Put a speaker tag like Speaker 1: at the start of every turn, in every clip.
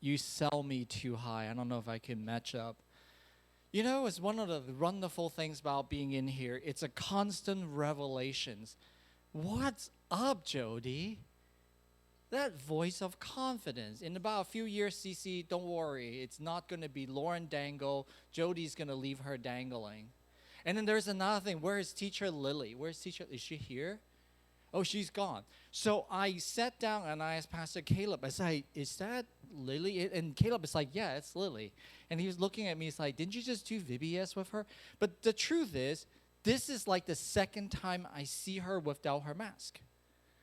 Speaker 1: You sell me too high. I don't know if I can match up. You know, it's one of the wonderful things about being in here. It's a constant revelations. What's up, Jody? That voice of confidence. In about a few years, CC, don't worry. It's not going to be Lauren Dangle. Jody's going to leave her dangling. And then there's another thing. Where is teacher Lily? Where's teacher? Is she here? Oh, she's gone. So I sat down and I asked Pastor Caleb, I said, is that Lily? And Caleb is like, yeah, it's Lily. And he was looking at me, he's like, didn't you just do VBS with her? But the truth is, this is like the second time I see her without her mask.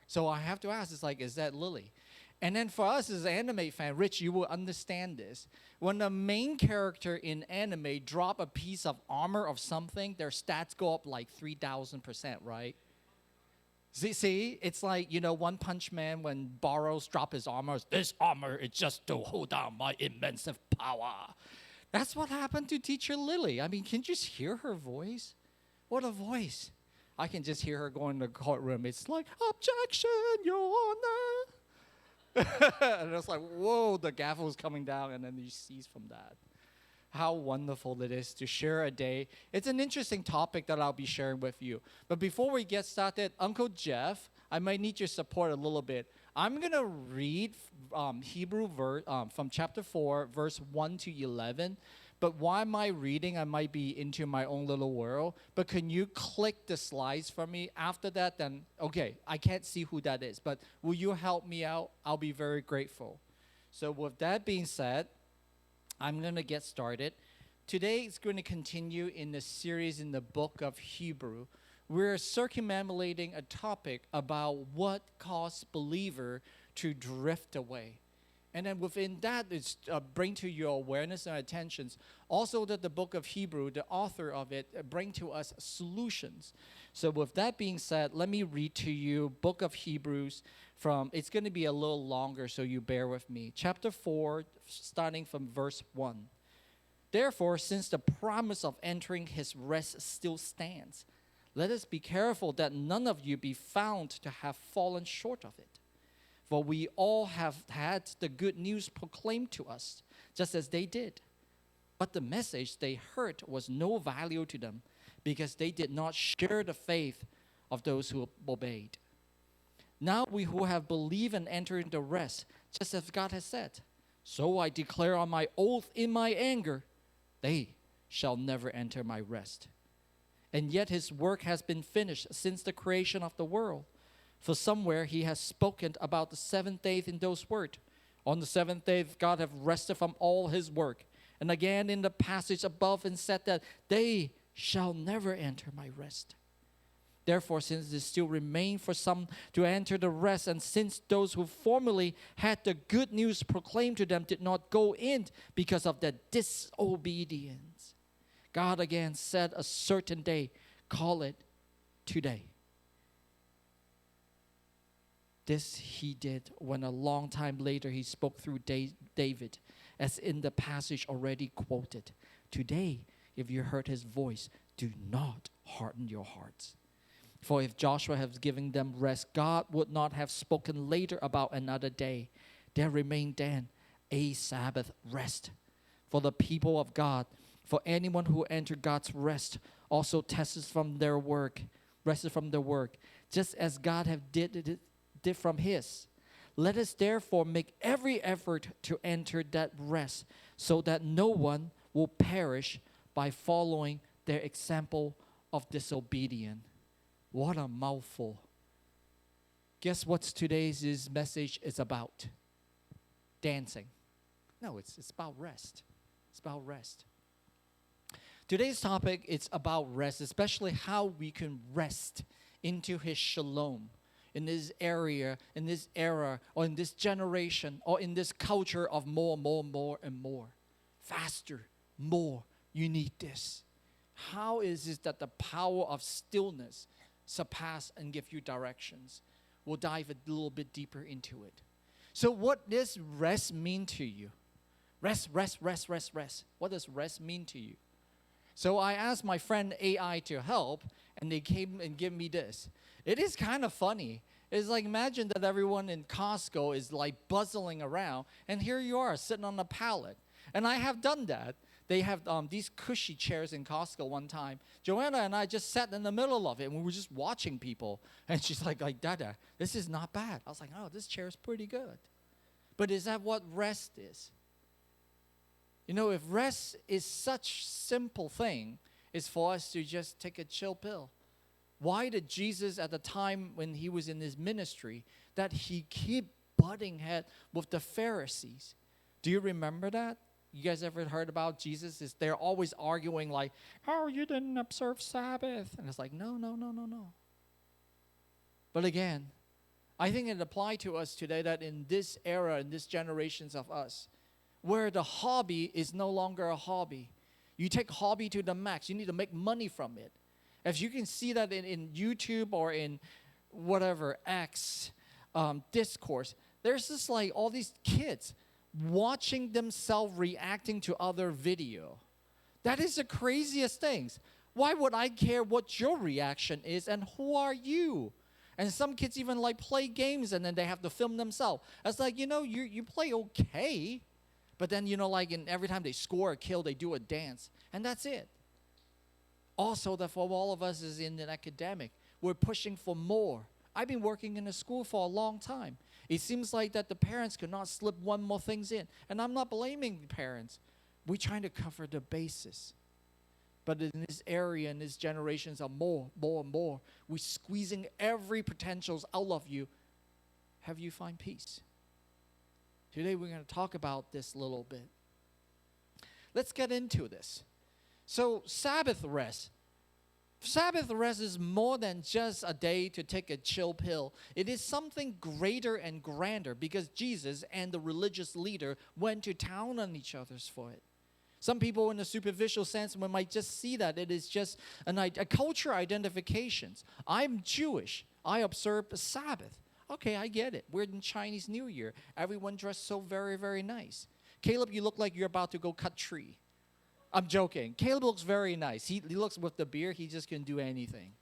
Speaker 1: So I have to ask, it's like, is that Lily? And then for us as an anime fan, Rich, you will understand this. When the main character in anime drop a piece of armor of something, their stats go up like 3,000%, right? See, it's like, One Punch Man when Boros drop his armor. This armor is just to hold down my immense power. That's what happened to teacher Lily. I mean, can you just hear her voice? What a voice. I can just hear her going to the courtroom. It's like, objection, Your Honor. And it's like, whoa, the gavel's coming down, and then you cease from that. How wonderful it is to share a day. It's an interesting topic that I'll be sharing with you. But before we get started, Uncle Jeff, I might need your support a little bit. I'm going to read Hebrew verse from chapter 4, verse 1 to 11. But while am I reading, I might be into my own little world. But can you click the slides for me? After that, then, okay, I can't see who that is. But will you help me out? I'll be very grateful. So with that being said, I'm going to get started. Today it's going to continue in the series in the book of Hebrew. We're circumambulating a topic about what caused believer to drift away. And then within that, it's bring to your awareness and attentions. Also that the book of Hebrew, the author of it, bring to us solutions. So with that being said, let me read to you book of Hebrews it's going to be a little longer, so you bear with me. Chapter 4, starting from verse 1. Therefore, since the promise of entering his rest still stands, let us be careful that none of you be found to have fallen short of it. For we all have had the good news proclaimed to us, just as they did. But the message they heard was no value to them, because they did not share the faith of those who obeyed. Now we who have believed and entered into rest, just as God has said, so I declare on my oath in my anger, they shall never enter my rest. And yet his work has been finished since the creation of the world. For somewhere he has spoken about the seventh day in those words. On the seventh day God have rested from all his work. And again in the passage above and said that they shall never enter my rest. Therefore, since it still remains for some to enter the rest, and since those who formerly had the good news proclaimed to them did not go in because of their disobedience, God again said a certain day, call it today. This he did when a long time later he spoke through David, as in the passage already quoted. Today, if you heard his voice, do not harden your hearts. For if Joshua has given them rest, God would not have spoken later about another day. There remained then a Sabbath rest for the people of God. For anyone who entered God's rest also rested from their work, just as God have did from his. Let us therefore make every effort to enter that rest, so that no one will perish by following their example of disobedience. What a mouthful. Guess what today's message is about? Dancing. No, it's about rest. It's about rest. Today's topic is about rest, especially how we can rest into his shalom in this area, in this era, or in this generation, or in this culture of more, and more. Faster, more, you need this. How is it that the power of stillness surpass and give you directions? We'll dive a little bit deeper into it. So what does rest mean to you? Rest. What does rest mean to you? So I asked my friend AI to help, and they came and gave me this. It is kind of funny. It's like, imagine that everyone in Costco is like buzzing around, and here you are sitting on a pallet. And I have done that. They have these cushy chairs in Costco one time. Joanna and I just sat in the middle of it, and we were just watching people. And she's like, Dada, this is not bad. I was like, oh, this chair is pretty good. But is that what rest is? You know, if rest is such simple thing, it's for us to just take a chill pill. Why did Jesus, at the time when he was in his ministry, that he keep butting head with the Pharisees? Do you remember that? You guys ever heard about Jesus? They're always arguing like, oh, you didn't observe Sabbath. And it's like, no. But again, I think it applies to us today that in this era, in this generations of us, where the hobby is no longer a hobby. You take hobby to the max. You need to make money from it. If you can see that in YouTube or in whatever, X, discourse, there's just like all these kids watching themselves reacting to other video. That is the craziest things. Why would I care what your reaction is and who are you? And some kids even like play games and then they have to film themselves. It's like, you play okay, but then, like every time they score a kill, they do a dance. And that's it. Also, that for all of us is in an academic, we're pushing for more. I've been working in a school for a long time. It seems like that the parents could not slip one more things in. And I'm not blaming the parents. We're trying to cover the basis. But in this area, in these generations of more and more, we're squeezing every potentials out of you. Have you find peace? Today we're going to talk about this a little bit. Let's get into this. So Sabbath rest. Sabbath rest is more than just a day to take a chill pill. It is something greater and grander because Jesus and the religious leader went to town on each other's for it. Some people in a superficial sense might just see that it is just a culture identifications. I'm Jewish. I observe the Sabbath. Okay, I get it. We're in Chinese New Year. Everyone dressed so very, very nice. Caleb, you look like you're about to go cut tree. I'm joking. Caleb looks very nice. He looks with the beard, he just can do anything.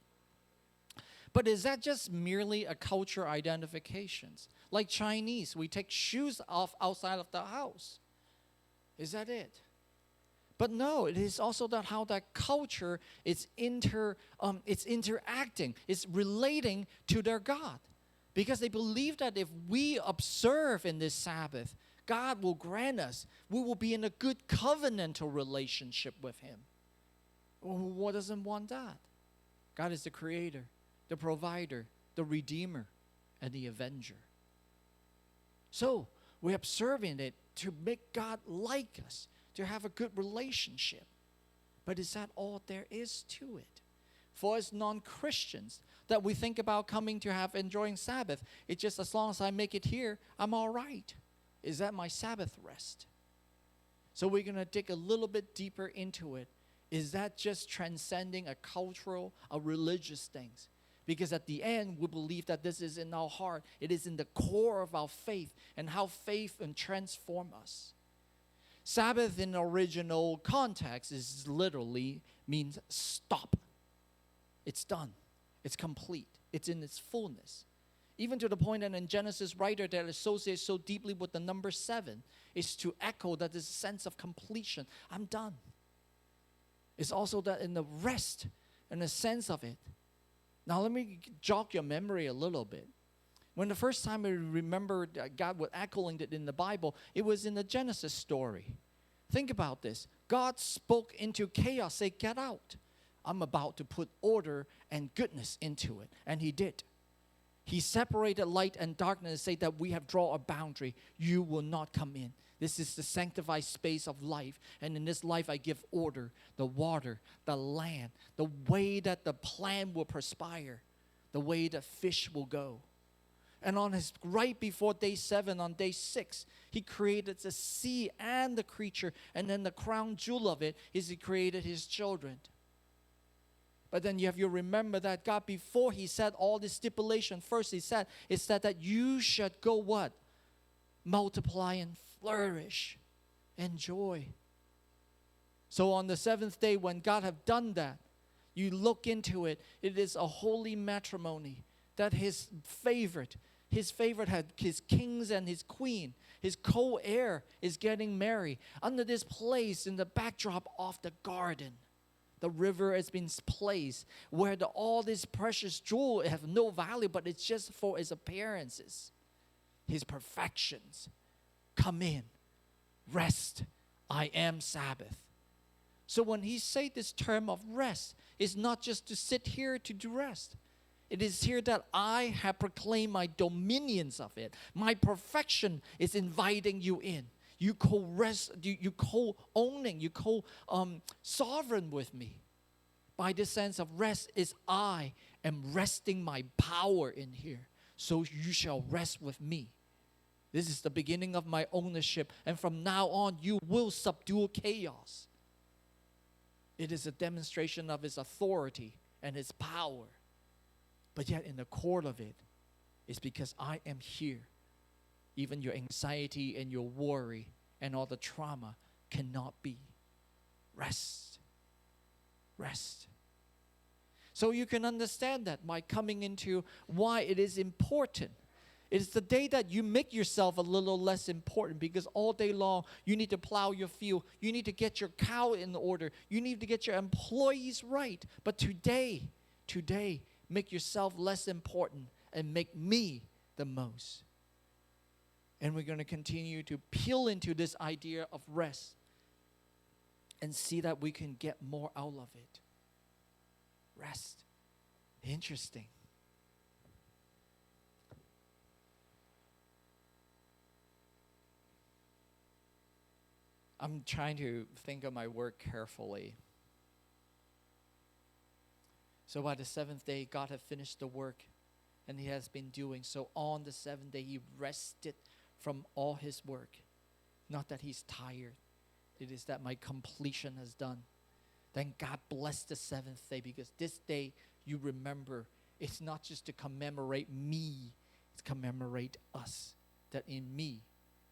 Speaker 1: But is that just merely a culture identifications? Like Chinese, we take shoes off outside of the house. Is that it? But no, it is also that how that culture is interacting, it's relating to their God. Because they believe that if we observe in this Sabbath, God will grant us, we will be in a good covenantal relationship with Him. Who doesn't want that? God is the creator, the provider, the redeemer, and the avenger. So, we're observing it to make God like us, to have a good relationship. But is that all there is to it? For us non-Christians, that we think about coming to have enjoying Sabbath, it's just as long as I make it here, I'm all right. Is that my Sabbath rest? So we're going to dig a little bit deeper into it. Is that just transcending a cultural, a religious things? Because at the end, we believe that this is in our heart. It is in the core of our faith and how faith can transform us. Sabbath in the original context is literally means stop. It's done. It's complete. It's in its fullness. Even to the point that in Genesis writer that associates so deeply with the number 7 is to echo that this sense of completion. I'm done. It's also that in the rest and the sense of it. Now let me jog your memory a little bit. When the first time I remembered God was echoing it in the Bible, it was in the Genesis story. Think about this. God spoke into chaos, say, get out. I'm about to put order and goodness into it. And He did. He separated light and darkness and said that we have drawn a boundary. You will not come in. This is the sanctified space of life. And in this life I give order, the water, the land, the way that the plant will perspire, the way the fish will go. And right before day 7, on day 6, He created the sea and the creature. And then the crown jewel of it is He created His children. But then you remember that God, before He said all this stipulation, first He said, is that you should go what? Multiply and flourish. Enjoy. So on the 7th day, when God have done that, you look into it, it is a holy matrimony. that his favorite had his kings and his queen, his co-heir is getting married under this place in the backdrop of the garden. The river has been placed where all these precious jewels have no value, but it's just for its appearances. His perfections. Come in, rest. I am Sabbath. So when he said this term of rest, it's not just to sit here to do rest. It is here that I have proclaimed my dominions of it. My perfection is inviting you in. You co-rest, you co-owning, you co-sovereign with me. By this sense of rest is I am resting my power in here. So you shall rest with me. This is the beginning of my ownership. And from now on, you will subdue chaos. It is a demonstration of his authority and his power. But yet in the core of it, it's because I am here. Even your anxiety and your worry and all the trauma cannot be. Rest. Rest. So you can understand that by coming into why it is important. It is the day that you make yourself a little less important, because all day long you need to plow your field. You need to get your cow in order. You need to get your employees right. But today, make yourself less important and make me the most. And we're going to continue to peel into this idea of rest and see that we can get more out of it. Rest. Interesting. I'm trying to think of my work carefully. So by the seventh day, God had finished the work, and he has been doing. So on the seventh day, he rested from all his work. Not that he's tired. It is that my completion has done. Then God blessed the seventh day, because this day you remember, it's not just to commemorate me, it's commemorate us. That in me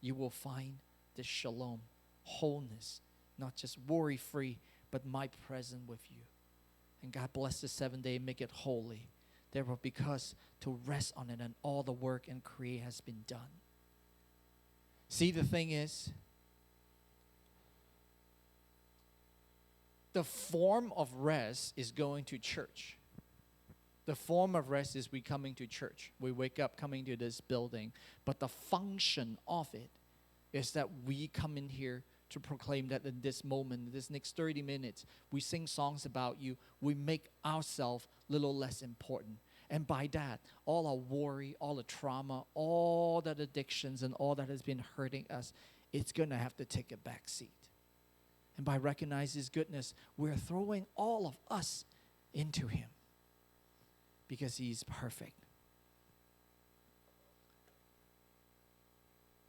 Speaker 1: you will find the shalom, wholeness, not just worry-free, but my presence with you. And God bless the seventh day, make it holy. Therefore, because to rest on it and all the work and create has been done. See, the thing is, the form of rest is going to church. The form of rest is we coming to church. We wake up coming to this building. But the function of it is that we come in here to proclaim that in this moment, this next 30 minutes, we sing songs about you. We make ourselves a little less important. And by that, all our worry, all the trauma, all that addictions and all that has been hurting us, it's going to have to take a back seat. And by recognizing his goodness, we're throwing all of us into him because he's perfect.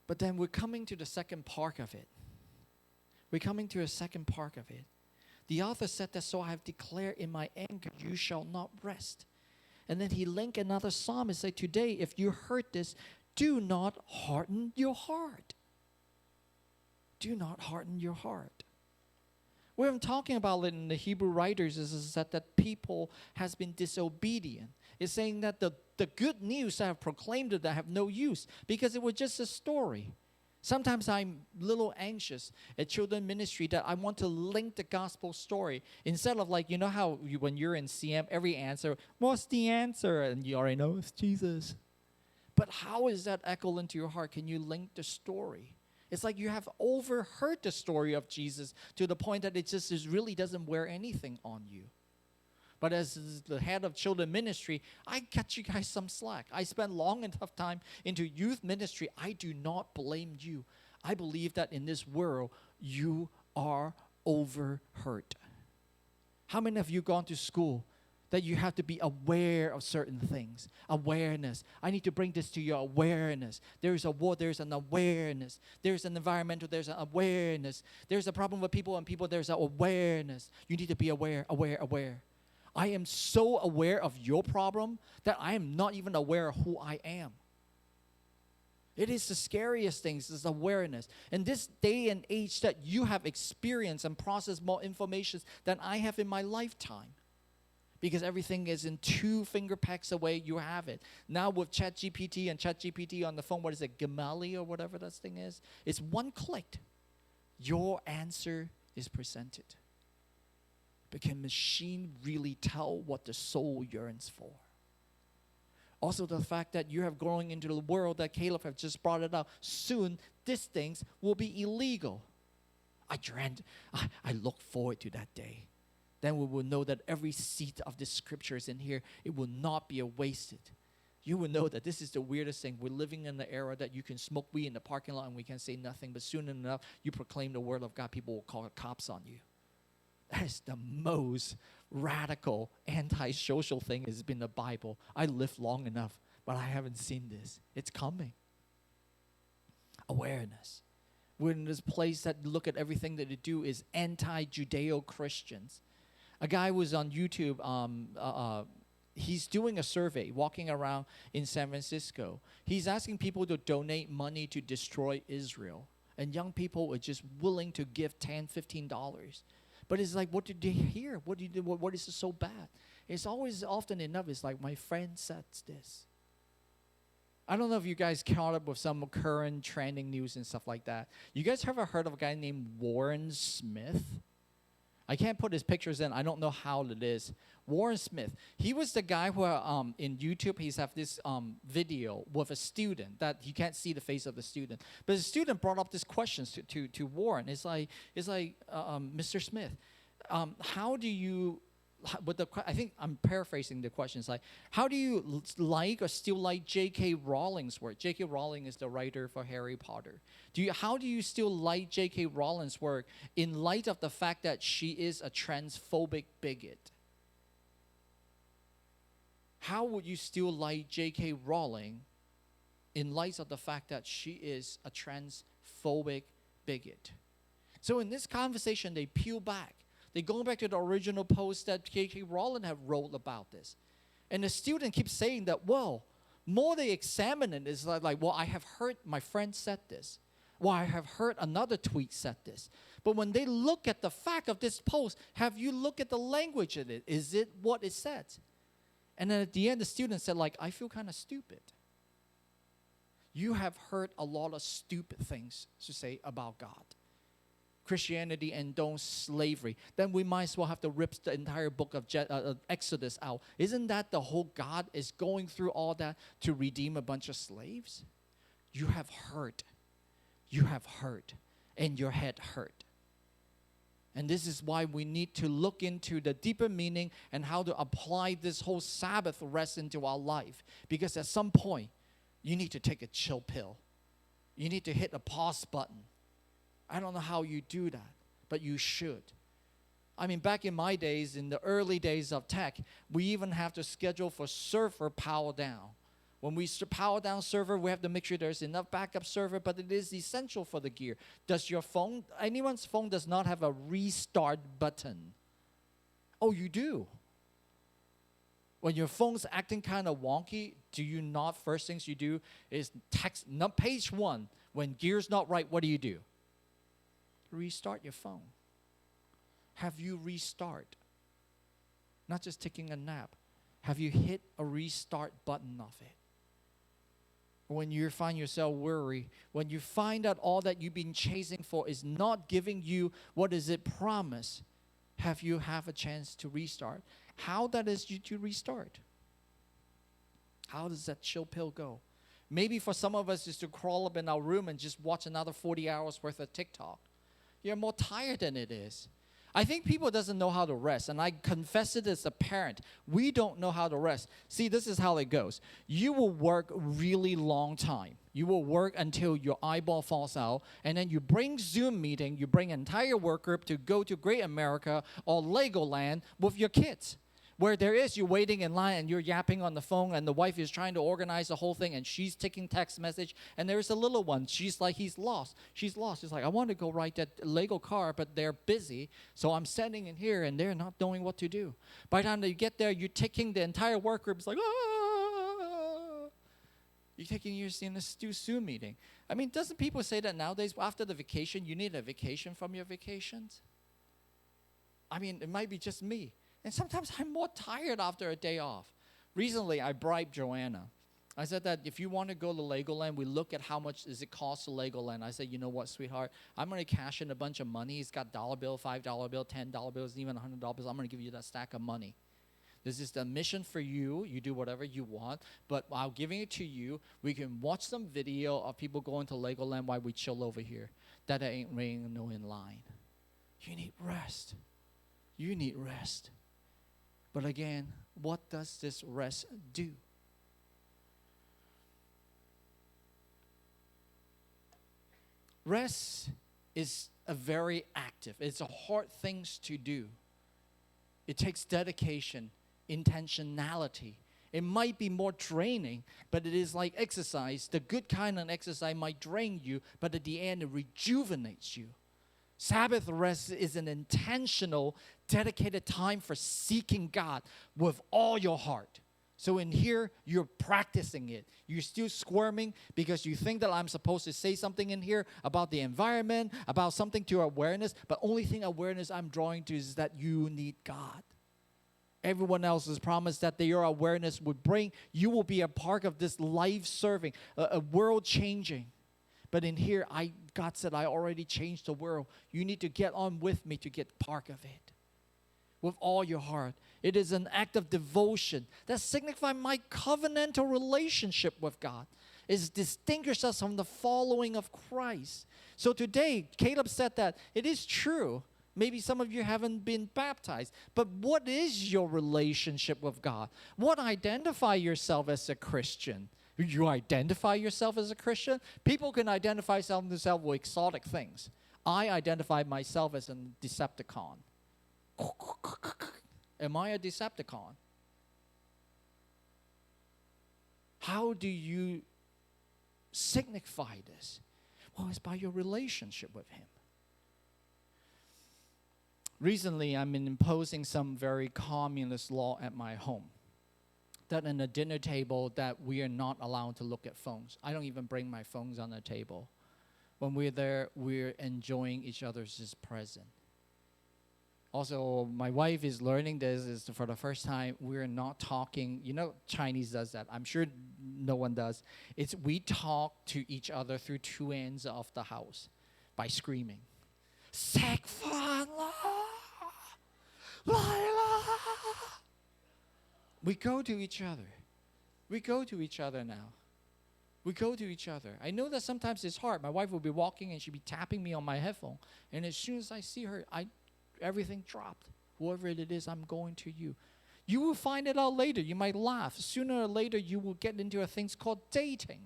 Speaker 1: But then we're coming to the second part of it. We're coming to a second part of it. The author said that, so I have declared in my anger, you shall not rest. And then he linked another psalm and said, today, if you heard this, do not harden your heart. Do not harden your heart. What I'm talking about in the Hebrew writers is that people has been disobedient. It's saying that the good news that I have proclaimed that have no use because it was just a story. Sometimes I'm a little anxious at children ministry that I want to link the gospel story. Instead of like, you know how when you're in CM, every answer, what's the answer? And you already know it's Jesus. But how is that echo into your heart? Can you link the story? It's like you have overheard the story of Jesus to the point that it really doesn't wear anything on you. But as the head of children ministry, I cut you guys some slack. I spent long enough time into youth ministry. I do not blame you. I believe that in this world, you are overhurt. How many of you gone to school that you have to be aware of certain things? Awareness. I need to bring this to your awareness. There's a war, there's an awareness. There's an environmental, there's an awareness. There's a problem with people and people, there's an awareness. You need to be aware. I am so aware of your problem that I am not even aware of who I am. It is the scariest things, is awareness. In this day and age that you have experienced and processed more information than I have in my lifetime. because everything is in 2 finger pecks away. You have it. Now with ChatGPT and ChatGPT on the phone, what is it, Gemali or whatever that thing is? It's one click. Your answer is presented. But can machine really tell what the soul yearns for? Also the fact that you have growing into the world that Caleb have just brought it up. Soon, these things will be illegal. I look forward to that day. Then we will know that every seed of the scriptures in here, it will not be wasted. You will know that this is the weirdest thing. We're living in the era that you can smoke weed in the parking lot and we can say nothing. But soon enough, you proclaim the word of God, people will call the cops on you. That is the most radical, anti-social thing has been the Bible. I lived long enough, but I haven't seen this. It's coming. Awareness. We're in this place that look at everything that they do is anti-Judeo-Christians. A guy was on YouTube, he's doing a survey, walking around in San Francisco. He's asking people to donate money to destroy Israel. And young people are just willing to give $10, $15. But it's like, what did they hear? What is it so bad? It's always often enough, it's like, my friend said this. I don't know if you guys caught up with some current trending news and stuff like that. You guys ever heard of a guy named Warren Smith? I can't put his pictures in. I don't know how it is. Warren Smith. He was the guy who in YouTube, he's have this video with a student that you can't see the face of the student. But the student brought up these questions to Warren. It's like Mr. Smith, how do you, I think I'm paraphrasing the question. It's like, how do you like or still like J.K. Rowling's work? J.K. Rowling is the writer for Harry Potter. How do you still like J.K. Rowling's work in light of the fact that she is a transphobic bigot? How would you still like J.K. Rowling in light of the fact that she is a transphobic bigot? So in this conversation, they peel back. They go back to the original post that J.K. Rowling have wrote about this. And the student keeps saying that, well, more they examine it, it's like, well, I have heard my friend said this. Well, I have heard another tweet said this. But when they look at the fact of this post, have you looked at the language of it? Is it what it said? And then at the end, the student said, like, I feel kind of stupid. You have heard a lot of stupid things to say about God. Christianity endorsed slavery, then we might as well have to rip the entire book of Exodus out. Isn't that the whole God is going through all that to redeem a bunch of slaves? You have heard, and your head hurt. And this is why we need to look into the deeper meaning and how to apply this whole Sabbath rest into our life. Because at some point, you need to take a chill pill. You need to hit a pause button. I don't know how you do that, but you should. I mean, back in my days, in the early days of tech, we even have to schedule for server power down. When we power down server, we have to make sure there's enough backup server, but it is essential for the gear. Does your phone, anyone's phone does not have a restart button? Oh, you do. When your phone's acting kind of wonky, do you not, first things you do is text, not page 1, when gear's not right, what do? Restart your phone. Have you restart? Not just taking a nap. Have you hit a restart button of it? When you find yourself worried, when you find out all that you've been chasing for is not giving you what is it promised, have you have a chance to restart? How that is you to restart? How does that chill pill go? Maybe for some of us is to crawl up in our room and just watch another 40 hours worth of TikTok. You're more tired than it is. I think people doesn't know how to rest, and I confess it as a parent. We don't know how to rest. See, this is how it goes. You will work really long time. You will work until your eyeball falls out, and then you bring Zoom meeting, you bring entire work group to go to Great America or Legoland with your kids. Where there is you waiting in line and you're yapping on the phone and the wife is trying to organize the whole thing and she's taking text message and there's a little one. She's like, he's lost. She's lost. She's like, I want to go ride that Lego car, but they're busy. So I'm standing in here and they're not knowing what to do. By the time you get there, you're taking the entire work group. It's like, ah. You're taking yours in a Zoom meeting. I mean, doesn't people say that nowadays after the vacation, you need a vacation from your vacations? I mean, it might be just me. And sometimes I'm more tired after a day off. Recently, I bribed Joanna. I said that if you want to go to Legoland, we look at how much does it cost to Legoland. I said, you know what, sweetheart? I'm going to cash in a bunch of money. It's got dollar bill, $5 bill, $10 bills, even $100 bills. I'm going to give you that stack of money. This is the mission for you. You do whatever you want. But while giving it to you, we can watch some video of people going to Legoland while we chill over here. That ain't ringing no in line. You need rest. You need rest. But again, what does this rest do? Rest is a very active. It's a hard thing to do. It takes dedication, intentionality. It might be more draining, but it is like exercise. The good kind of exercise might drain you, but at the end it rejuvenates you. Sabbath rest is an intentional, dedicated time for seeking God with all your heart. So in here, you're practicing it. You're still squirming because you think that I'm supposed to say something in here about the environment, about something to awareness, but only thing awareness I'm drawing to is that you need God. Everyone else has promised that your awareness would bring, you will be a part of this life-serving, a world-changing. But in here, God said, I already changed the world. You need to get on with me to get part of it. With all your heart. It is an act of devotion that signifies my covenantal relationship with God. It distinguishes us from the following of Christ. So today, Caleb said that it is true. Maybe some of you haven't been baptized. But what is your relationship with God? What identify yourself as a Christian? You identify yourself as a Christian? People can identify themselves with exotic things. I identify myself as a Decepticon. Am I a Decepticon? How do you signify this? Well, it's by your relationship with Him. Recently, I'm imposing some very communist law at my home. That in a dinner table that we are not allowed to look at phones. I don't even bring my phones on the table. When we're there, we're enjoying each other's presence. Also, my wife is learning this is for the first time. We're not talking. You know, Chinese does that. I'm sure no one does. It's we talk to each other through two ends of the house by screaming. Sek fan la, la. We go to each other. We go to each other now. We go to each other. I know that sometimes it's hard. My wife will be walking and she'll be tapping me on my headphone. And as soon as I see her, everything dropped. Whoever it is, I'm going to you. You will find it out later. You might laugh. Sooner or later, you will get into a thing called dating.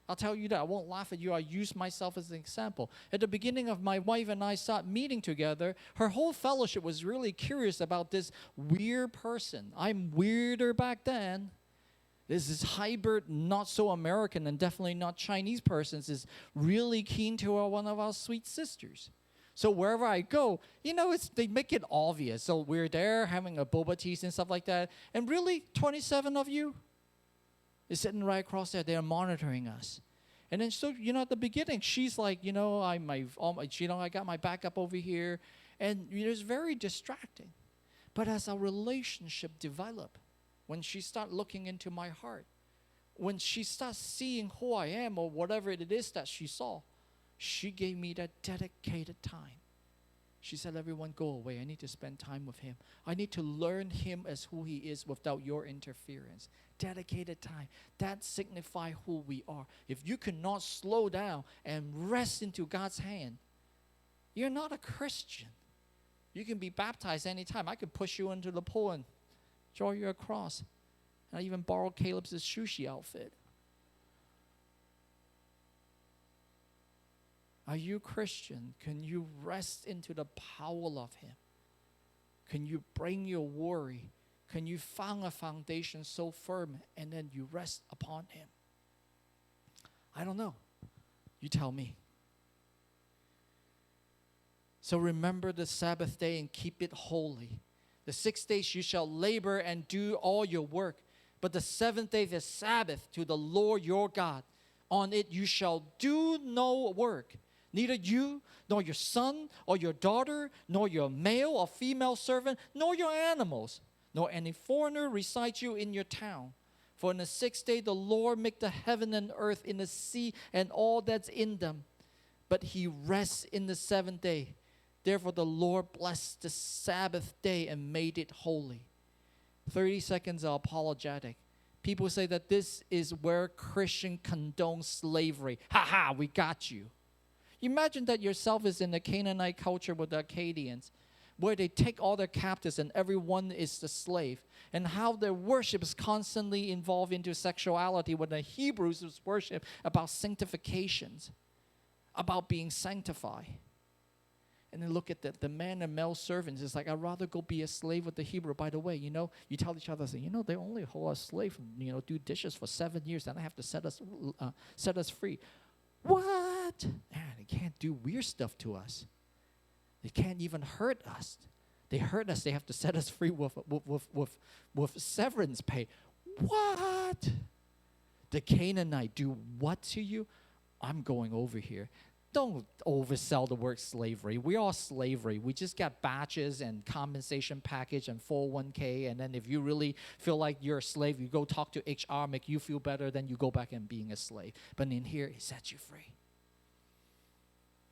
Speaker 1: I'll tell you that. I won't laugh at you. I use myself as an example. At the beginning of my wife and I start meeting together, her whole fellowship was really curious about this weird person. I'm weirder back then. This hybrid, not so American and definitely not Chinese person is really keen to one of our sweet sisters. So wherever I go, you know, they make it obvious. So we're there having a boba tea and stuff like that. And really, 27 of you is sitting right across there. They're monitoring us. And then, so, you know, at the beginning, she's like, you know, I got my backup over here. And you know, it's very distracting. But as our relationship developed, when she started looking into my heart, when she starts seeing who I am or whatever it is that she saw, she gave me that dedicated time. She said, everyone go away. I need to spend time with him. I need to learn him as who he is without your interference. Dedicated time. That signifies who we are. If you cannot slow down and rest into God's hand, you're not a Christian. You can be baptized anytime. I could push you into the pool and draw you across. And I even borrowed Caleb's sushi outfit. Are you Christian? Can you rest into the power of Him? Can you bring your worry? Can you find a foundation so firm and then you rest upon Him? I don't know. You tell me. So remember the Sabbath day and keep it holy. The 6 days you shall labor and do all your work. But the seventh day is Sabbath to the Lord your God. On it you shall do no work. Neither you, nor your son or your daughter, nor your male or female servant, nor your animals, nor any foreigner resides you in your town. For in the 6th day the Lord made the heaven and earth in the sea and all that's in them. But he rests in the 7th day. Therefore the Lord blessed the Sabbath day and made it holy. 30 seconds are apologetic. People say that this is where Christian condones slavery. Ha ha, we got you. Imagine that yourself is in the Canaanite culture with the Akkadians, where they take all their captives and everyone is the slave, and how their worship is constantly involved into sexuality, when the Hebrews was worship about sanctifications, about being sanctified. And then look at the man and male servants. It's like, I'd rather go be a slave with the Hebrew. By the way, you tell each other, they only hold us slave, do dishes for 7 years, then they have to set us free. What? Man, they can't do weird stuff to us. They can't even hurt us. They hurt us. They have to set us free with severance pay. What? The Canaanite do what to you? I'm going over here. Don't oversell the word slavery. We are slavery. We just got batches and compensation package and 401k. And then if you really feel like you're a slave, you go talk to HR, make you feel better, then you go back and being a slave. But in here, it sets you free.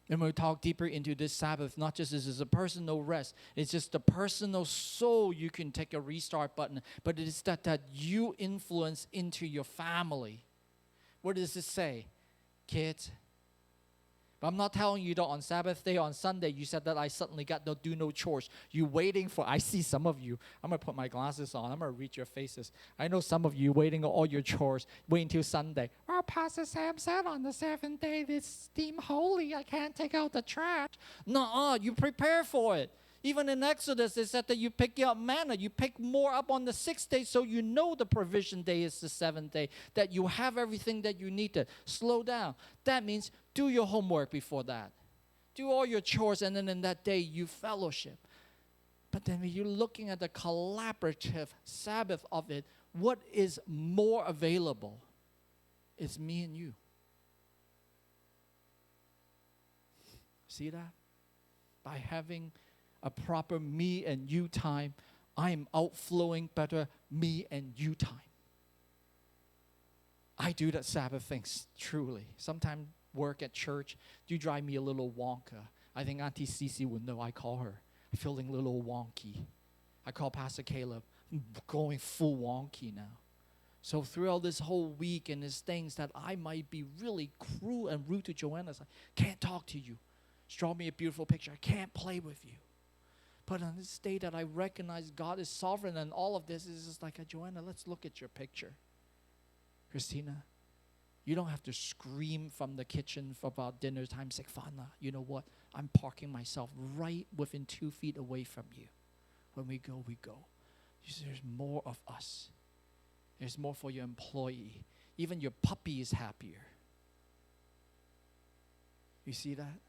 Speaker 1: And when we talk deeper into this Sabbath, not just this is a personal rest, it's just a personal soul. You can take a restart button, but it is that you influence into your family. What does it say? Kids. But I'm not telling you that on Sabbath day, on Sunday, you said that I suddenly got to do no chores. You waiting for, I see some of you. I'm going to put my glasses on. I'm going to read your faces. I know some of you waiting on all your chores, waiting till Sunday. Oh, Pastor Sam said on the 7th day, it's deemed holy. I can't take out the trash. No, you prepare for it. Even in Exodus, it said that you pick up manna. You pick more up on the 6th day, so you know the provision day is the 7th day, that you have everything that you need to slow down. That means do your homework before that. Do all your chores, and then in that day, you fellowship. But then when you're looking at the collaborative Sabbath of it, what is more available? It's me and you. See that? By having a proper me and you time, I am outflowing better me and you time. I do that Sabbath things, truly. Sometimes work at church do drive me a little wonka. I think Auntie Cece would know. I call her feeling a little wonky. I call Pastor Caleb going full wonky now. So throughout this whole week and these things that I might be really cruel and rude to Joanna, I can't talk to you. Draw me a beautiful picture. I can't play with you. But on this day that I recognize God is sovereign and all of this is just like, Joanna, let's look at your picture. Christina, you don't have to scream from the kitchen for about dinner time. Say, Fana, you know what? I'm parking myself right within 2 feet away from you. When we go, we go. There's more of us. There's more for your employee. Even your puppy is happier. You see that?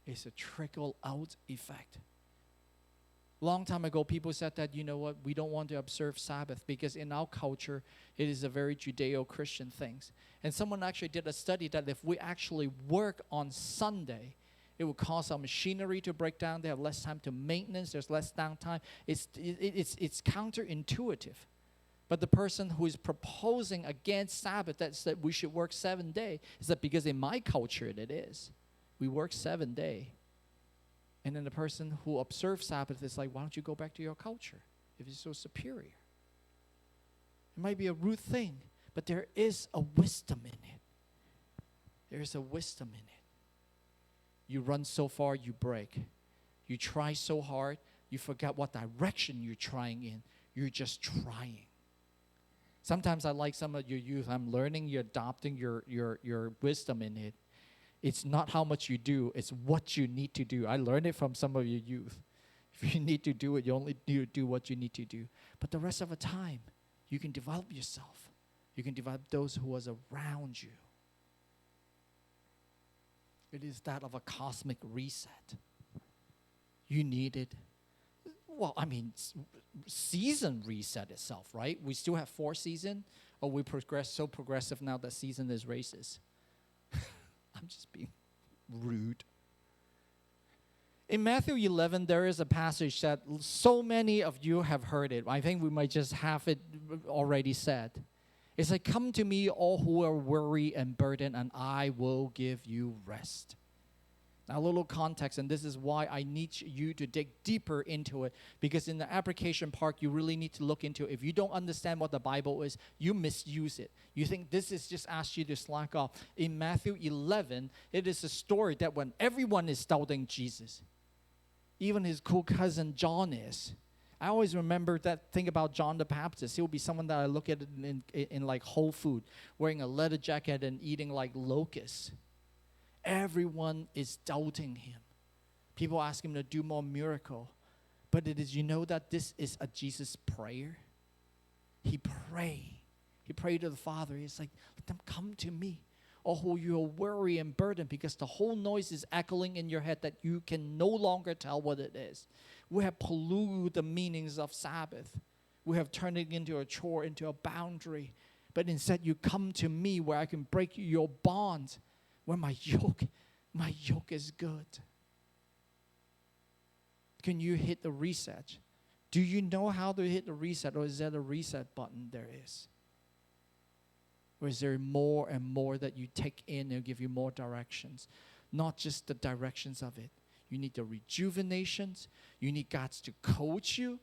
Speaker 1: It's a trickle out effect. Long time ago, people said that, you know what, we don't want to observe Sabbath because in our culture, it is a very Judeo-Christian thing. And someone actually did a study that if we actually work on Sunday, it will cause our machinery to break down. They have less time to maintenance. There's less downtime. It's counterintuitive. But the person who is proposing against Sabbath, that we should work 7 days, is that because in my culture it is. We work 7 days. And then the person who observes Sabbath is like, why don't you go back to your culture if it's so superior? It might be a rude thing, but there is a wisdom in it. There is a wisdom in it. You run so far, you break. You try so hard, you forget what direction you're trying in. You're just trying. Sometimes I like some of your youth. I'm learning, you're adopting your wisdom in it. It's not how much you do, it's what you need to do. I learned it from some of your youth. If you need to do it, you only need to do what you need to do. But the rest of the time, you can develop yourself. You can develop those who are around you. It is that of a cosmic reset. You need it. Well, I mean, season reset itself, right? We still have 4 seasons, or we progress so progressive now that season is races. I'm just being Rude. In Matthew 11, there is a passage that so many of you have heard it. I think we might just have it already said. It's like, come to me, all who are weary and burdened, and I will give you rest. Now, a little context, and this is why I need you to dig deeper into it, because in the application part, you really need to look into it. If you don't understand what the Bible is, you misuse it. You think this is just ask you to slack off. In Matthew 11, it is a story that when everyone is doubting Jesus, even his cool cousin John is. I always remember that thing about John the Baptist. He'll be someone that I look at in like Whole Food, wearing a leather jacket and eating like locusts. Everyone is doubting him. People ask him to do more miracle. But it is, you know that this is a Jesus prayer? He prayed. He prayed to the Father. He's like, let them come to me. Or who you are weary and burdened, because the whole noise is echoing in your head that you can no longer tell what it is. We have polluted the meanings of Sabbath. We have turned it into a chore, into a boundary. But instead you come to me where I can break your bonds, where my yoke is good. Can you hit the reset? Do you know how to hit the reset, or is that a reset button there is? Or is there more and more that you take in and give you more directions? Not just the directions of it. You need the rejuvenations. You need God to coach you.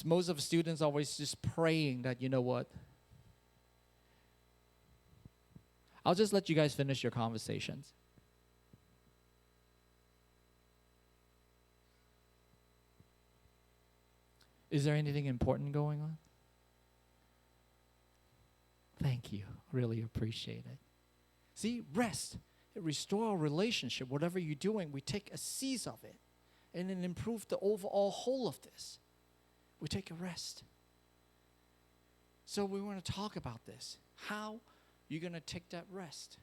Speaker 1: Most of the students are always just praying that, you know what? I'll just let you guys finish your conversations. Is there anything important going on? Thank you. Really appreciate it. See, rest. It restores our relationship. Whatever you're doing, we take a seize of it. And then improve the overall whole of this. We take a rest. So we want to talk about this. How you're going to take that rest.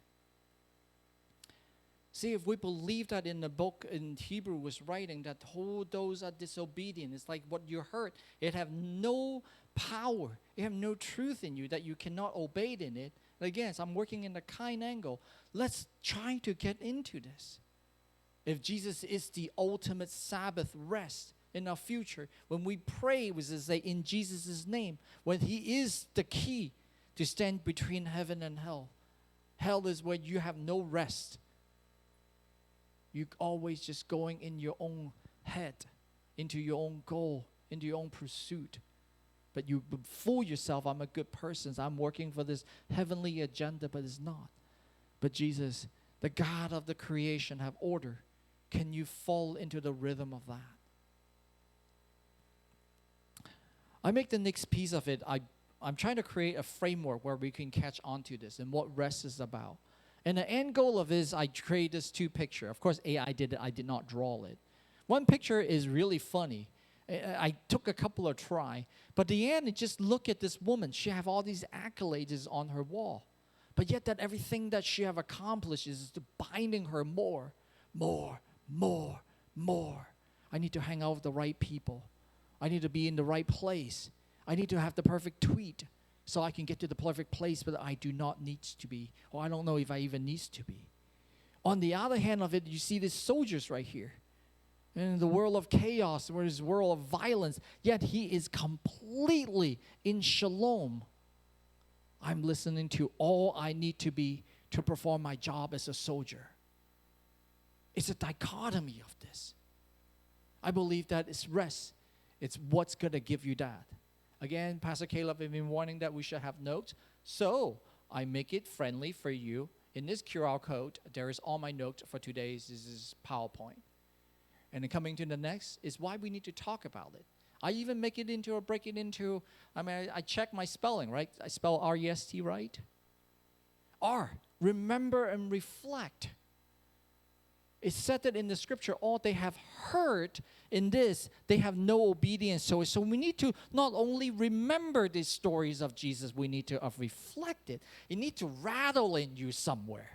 Speaker 1: See, if we believe that in the book in Hebrew was writing that who those are disobedient, it's like what you heard. It have no power. You have no truth in you that you cannot obey in it. Again, so I'm working in the kind angle. Let's try to get into this. If Jesus is the ultimate Sabbath rest in our future, when we pray, we say in Jesus' name, when he is the key to stand between heaven and hell. Hell is where you have no rest. You're always just going in your own head, into your own goal, into your own pursuit. But you fool yourself, I'm a good person, I'm working for this heavenly agenda, but it's not. But Jesus, the God of the creation, have order. Can you fall into the rhythm of that? I make the next piece of it, I'm trying to create a framework where we can catch on to this and what rest is about. And the end goal of this, I create this two picture. Of course, AI did it. I did not draw it. One picture is really funny. I took a couple of try. But the end, just look at this woman. She have all these accolades on her wall. But yet that everything that she have accomplished is binding her more. I need to hang out with the right people. I need to be in the right place. I need to have the perfect tweet so I can get to the perfect place, but I do not need to be, or I don't know if I even need to be. On the other hand of it, you see these soldiers right here. In the world of chaos, where this world of violence, yet he is completely in shalom. I'm listening to all I need to be to perform my job as a soldier. It's a dichotomy of this. I believe that it's rest. It's what's going to give you that. Again, Pastor Caleb has been warning that we should have notes. So I make it friendly for you. In this QR code, there is all my notes for today's this is PowerPoint. And then coming to the next is why we need to talk about it. I even make it into or break it into, I check my spelling, right? I spell R-E-S-T right. R, remember and reflect. It's said that in the scripture, all they have heard in this, they have no obedience. So we need to not only remember these stories of Jesus, we need to reflect it. It needs to rattle in you somewhere.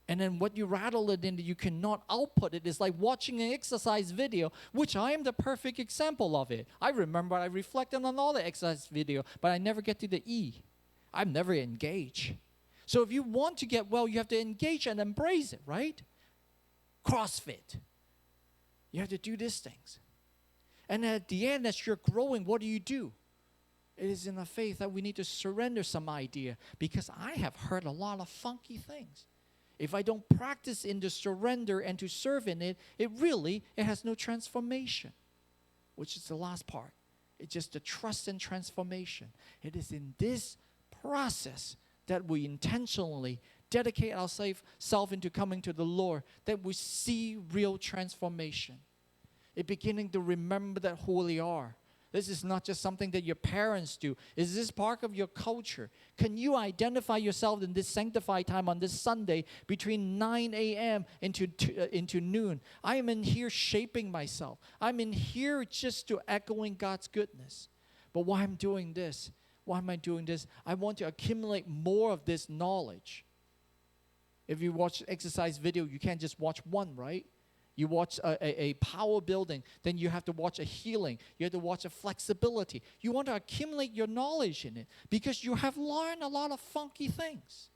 Speaker 1: And then what you rattle it into, you cannot output it. It's like watching an exercise video, which I am the perfect example of it. I remember I reflected on all the exercise video, but I never get to the E. I'm never engaged. So if you want to get well, you have to engage and embrace it, right? CrossFit. You have to do these things. And at the end, as you're growing, what do? It is in the faith that we need to surrender some idea, because I have heard a lot of funky things. If I don't practice in the surrender and to serve in it, it has no transformation, which is the last part. It's just the trust and transformation. It is in this process that we intentionally dedicate ourselves into coming to the Lord that we see real transformation. It's beginning to remember that who we are. This is not just something that your parents do. Is this part of your culture? Can you identify yourself in this sanctified time on this Sunday between 9 a.m. into noon? I am in here shaping myself. I'm in here just to echoing God's goodness. But why I'm doing this? Why am I doing this? I want to accumulate more of this knowledge. If you watch exercise video, you can't just watch one, right? You watch a power building, then you have to watch a healing. You have to watch a flexibility. You want to accumulate your knowledge in it because you have learned a lot of funky things.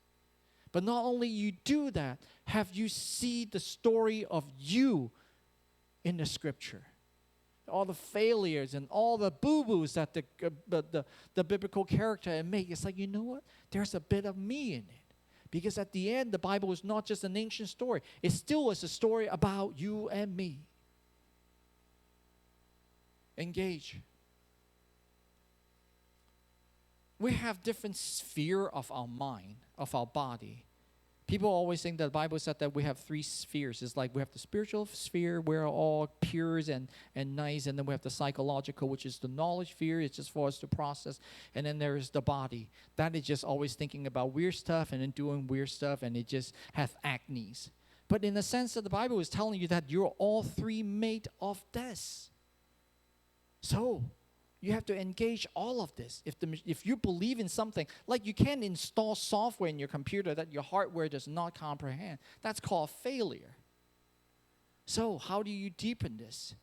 Speaker 1: But not only you do that, have you see the story of you in the scripture? All the failures and all the boo-boos that the biblical character make. It's like, you know what? There's a bit of me in it. Because at the end, the Bible is not just an ancient story. It still is a story about you and me. Engage. We have different sphere of our mind, of our body. People always think that the Bible said that we have 3 spheres. It's like we have the spiritual sphere, we're all pure and nice, and then we have the psychological, which is the knowledge sphere. It's just for us to process. And then there is the body. That is just always thinking about weird stuff and then doing weird stuff, and it just has acnes. But in the sense that the Bible is telling you that you're all 3 made of this. So you have to engage all of this. If you believe in something, like you can't install software in your computer that your hardware does not comprehend. That's called failure. So how do you deepen this?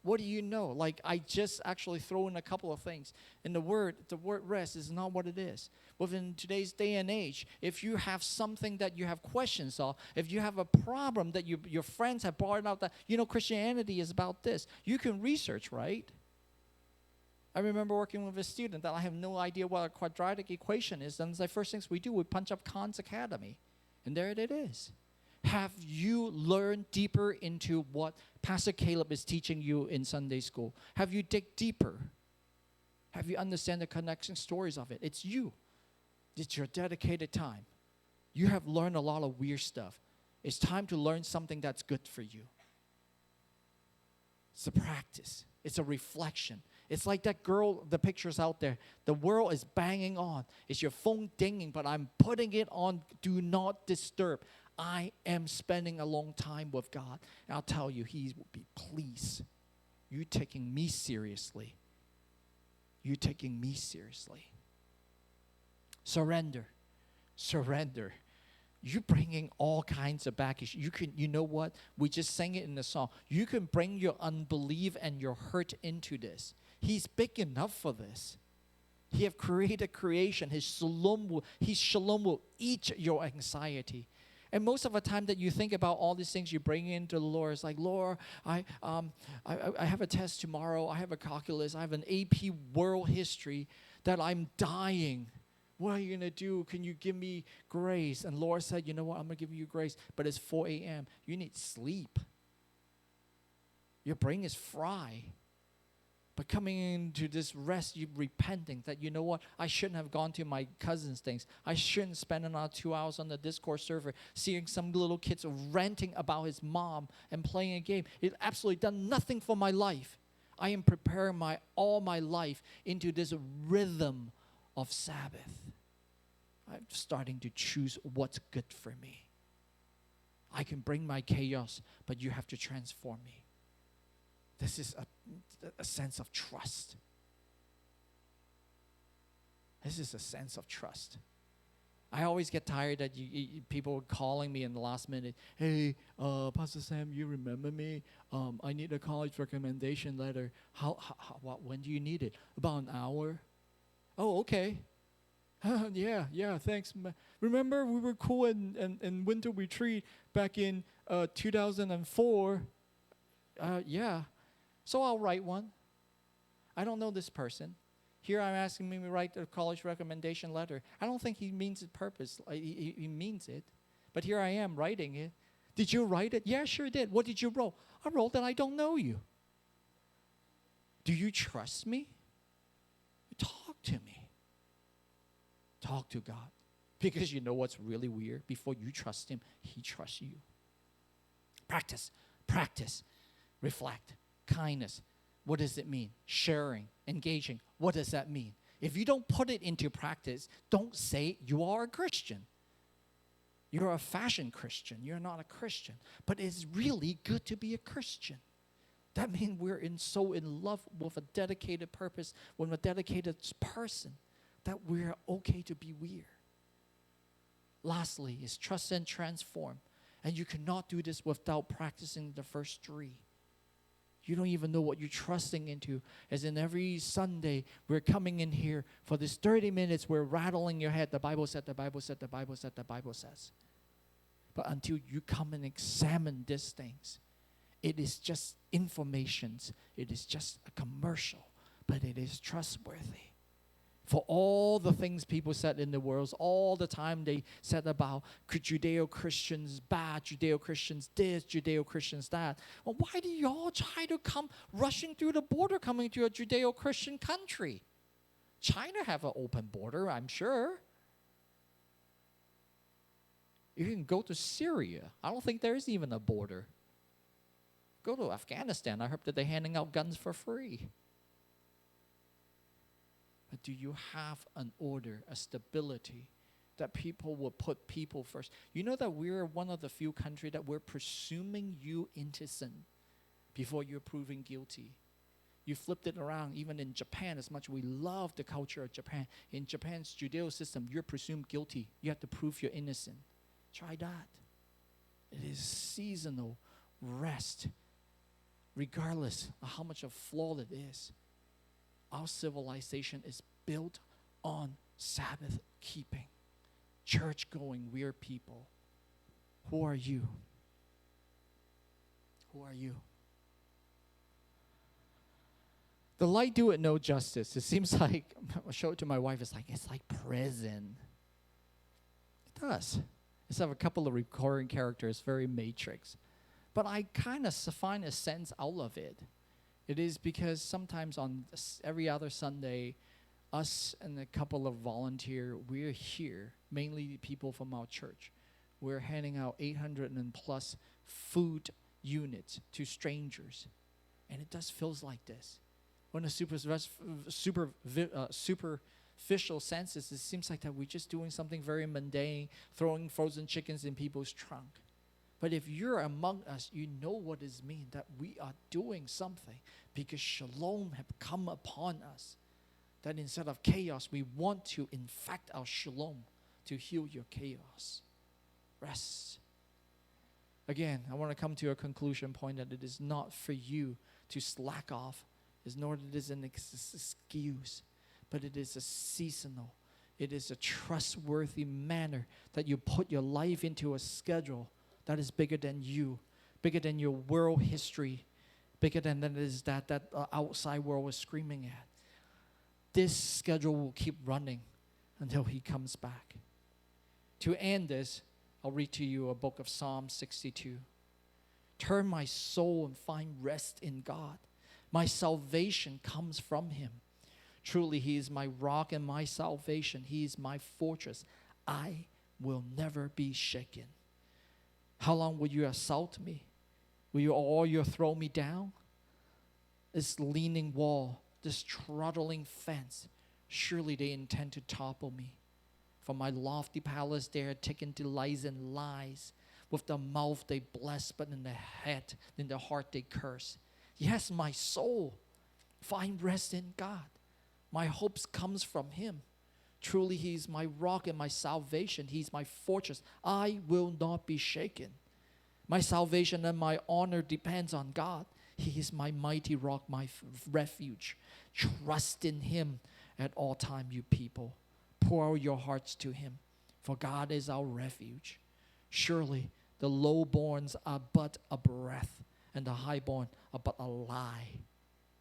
Speaker 1: What do you know? Like I just actually throw in a couple of things. And the word rest is not what it is. Within today's day and age, if you have something that you have questions of, if you have a problem that your friends have brought out that, Christianity is about this, you can research, right? I remember working with a student that I have no idea what a quadratic equation is. And the first things we do, we punch up Khan's Academy. And there it is. Have you learned deeper into what Pastor Caleb is teaching you in Sunday school? Have you dig deeper? Have you understand the connection stories of it? It's you. It's your dedicated time. You have learned a lot of weird stuff. It's time to learn something that's good for you. It's a practice. It's a reflection. It's like that girl, the pictures out there. The world is banging on. It's your phone dinging, but I'm putting it on do not disturb. I am spending a long time with God. And I'll tell you, He will be pleased. You taking me seriously. You taking me seriously. Surrender. Surrender. You're bringing all kinds of baggage. You know what? We just sang it in the song. You can bring your unbelief and your hurt into this. He's big enough for this. He have created creation. His shalom will eat your anxiety. And most of the time that you think about all these things you bring into the Lord, it's like, Lord, I have a test tomorrow. I have a calculus. I have an AP world history that I'm dying. What are you going to do? Can you give me grace? And Lord said, you know what? I'm going to give you grace. But it's 4 a.m. You need sleep. Your brain is fried. But coming into this rest, you're repenting that, you know what, I shouldn't have gone to my cousin's things. I shouldn't spend another 2 hours on the Discord server seeing some little kids ranting about his mom and playing a game. It absolutely done nothing for my life. I am preparing all my life into this rhythm of Sabbath. I'm starting to choose what's good for me. I can bring my chaos, but you have to transform me. This is a sense of trust. This is a sense of trust. I always get tired that people calling me in the last minute. Hey, Pastor Sam, you remember me? I need a college recommendation letter. When do you need it? About an hour. Oh, okay. Yeah, thanks. Remember we were cool in winter retreat back in 2004? Yeah. So I'll write one. I don't know this person. Here I'm asking me to write a college recommendation letter. I don't think he means it purpose. He means it. But here I am writing it. Did you write it? Yeah, sure did. What did you wrote? I wrote that I don't know you. Do you trust me? Talk to me. Talk to God. Because you know what's really weird? Before you trust him, he trusts you. Practice. Reflect. Kindness. What does it mean? Sharing, engaging. What does that mean? If you don't put it into practice, don't say you are a Christian. You're a fashion Christian. You're not a Christian. But it's really good to be a Christian. That means we're so in love with a dedicated purpose, with a dedicated person, that we're okay to be weird. Lastly, is trust and transform. And you cannot do this without practicing the first three. You don't even know what you're trusting into. As in every Sunday, we're coming in here for this 30 minutes, we're rattling your head. The Bible said, the Bible said, the Bible said, the Bible says. But until you come and examine these things, it is just informations. It is just a commercial, but it is trustworthy. For all the things people said in the world, all the time they said about Judeo-Christians bad, Judeo-Christians this, Judeo-Christians that. Well, why do y'all try to come rushing through the border coming to a Judeo-Christian country? China have an open border, I'm sure. You can go to Syria. I don't think there is even a border. Go to Afghanistan. I heard that they're handing out guns for free. But do you have an order, a stability, that people will put people first? You know that we're one of the few countries that we're presuming you innocent before you're proven guilty. You flipped it around, even in Japan, as much as we love the culture of Japan. In Japan's Judeo system, you're presumed guilty. You have to prove you're innocent. Try that. It is seasonal rest, regardless of how much of flaw it is. Our civilization is built on Sabbath keeping. Church going, we're people. Who are you? Who are you? The light do it no justice. It seems like, I show it to my wife, it's like prison. It does. It's have a couple of recurring characters, very Matrix. But I kind of find a sense out of it. It is because sometimes on every other Sunday, us and a couple of volunteers, we're here, mainly people from our church. We're handing out 800 and plus food units to strangers. And it just feels like this. When a superficial senses, it seems like that we're just doing something very mundane, throwing frozen chickens in people's trunk. But if you're among us, you know what it means, that we are doing something because Shalom have come upon us. That instead of chaos, we want to infect our Shalom to heal your chaos. Rest. Again, I want to come to a conclusion point that it is not for you to slack off, nor it is an excuse, but it is a seasonal. It is a trustworthy manner that you put your life into a schedule that is bigger than you, bigger than your world history, bigger than that is that outside world is screaming at. This schedule will keep running until he comes back. To end this, I'll read to you a book of Psalm 62. Turn my soul and find rest in God. My salvation comes from him. Truly, he is my rock and my salvation. He is my fortress. I will never be shaken. How long will you assault me? Will you throw me down? This leaning wall, this trottling fence, surely they intend to topple me. From my lofty palace they are taken delights in lies. With the mouth they bless, but in the heart they curse. Yes, my soul, find rest in God. My hopes comes from him. Truly, he is my rock and my salvation. He is my fortress. I will not be shaken. My salvation and my honor depends on God. He is my mighty rock, my refuge. Trust in him at all time, you people. Pour out your hearts to him, for God is our refuge. Surely the lowborns are but a breath, and the highborn are but a lie.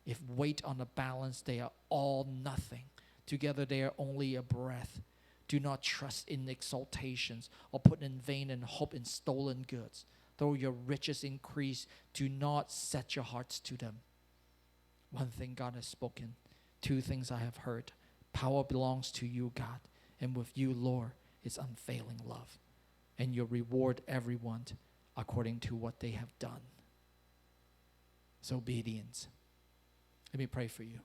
Speaker 1: If weighed on a balance, they are all nothing. Together they are only a breath. Do not trust in exaltations, or put in vain and hope in stolen goods. Though your riches increase, do not set your hearts to them. One thing God has spoken, two things I have heard. Power belongs to you, God, and with you, Lord, is unfailing love. And you reward everyone according to what they have done. It's obedience. Let me pray for you.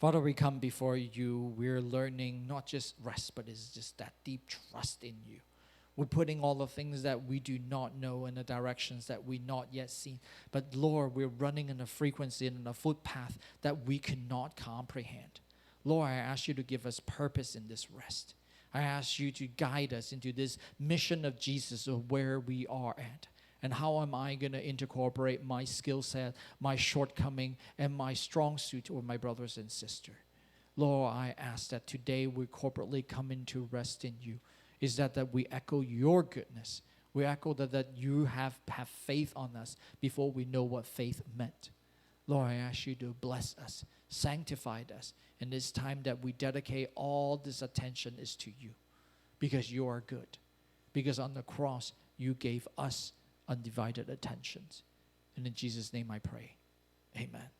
Speaker 1: Father, we come before you. We're learning not just rest, but it's just that deep trust in you. We're putting all the things that we do not know in the directions that we not yet seen. But Lord, we're running in a frequency and in a footpath that we cannot comprehend. Lord, I ask you to give us purpose in this rest. I ask you to guide us into this mission of Jesus of where we are at. And how am I going to incorporate my skill set, my shortcoming, and my strong suit with my brothers and sisters? Lord, I ask that today we corporately come into rest in you. Is that we echo your goodness. We echo that you have faith on us before we know what faith meant. Lord, I ask you to bless us, sanctify us. In this time that we dedicate all this attention is to you. Because you are good. Because on the cross, you gave us undivided attentions. And in Jesus' name I pray. Amen.